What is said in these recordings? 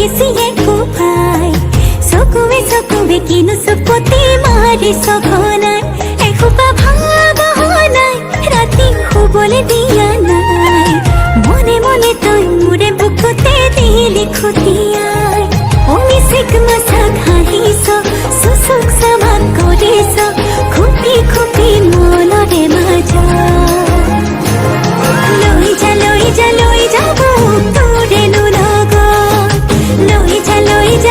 লেগেছিয়ে কোপাই চকুৱে কিনো চুপতি মাৰি সঘনাই এসোপা ভাবহনাই ৰাতি শুবলৈ দিয়া নাই মনে মনে তই মোৰে বুকুতে দিলি খুটিয়াই মিচিক মাছাক হাঁহিছ চুচুক চামাক কৰিছ খুপি খুপি মনৰে মাজা লৈ যা মোক তোৰেনো লগত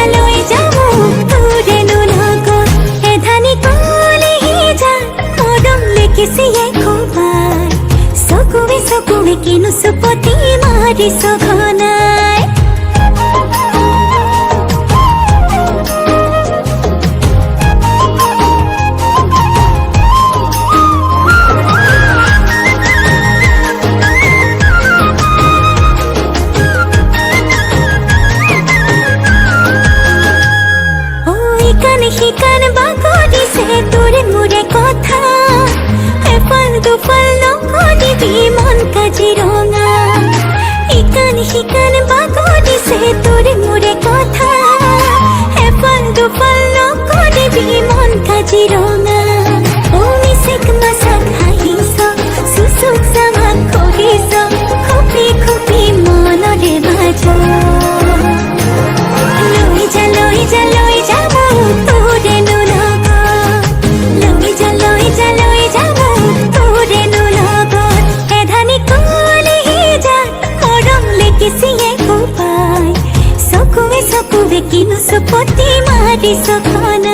লৈ যা মোক তোৰেনো লগত এধানি কলিহি যা মৰম লেগিছিয়ে কোবাই চকুৱে কিনো চুপতি মাৰি সঘনাই শিকান বাগৰিছে তোৰে মোৰে কথা এফাল দুফাল নকৰিবি মন কাজিৰঙা শিকান বাগৰিছে তোৰে মোৰে কথা এফাল দুফাল নকৰিবি মন কাজিৰঙা মিচিক মাছাক হাঁহিছ চুচুক চামাক কৰিছ খুপি খুপি মনৰে মাজা লৈ যা মোক তোৰেনো লগত লৈ যা মোক তোৰেনো লগত এধানি কলিহি যা মৰম লেগিছিয়ে কোপাই চকুৱে কিনো চুপতি মাৰি সঘনাই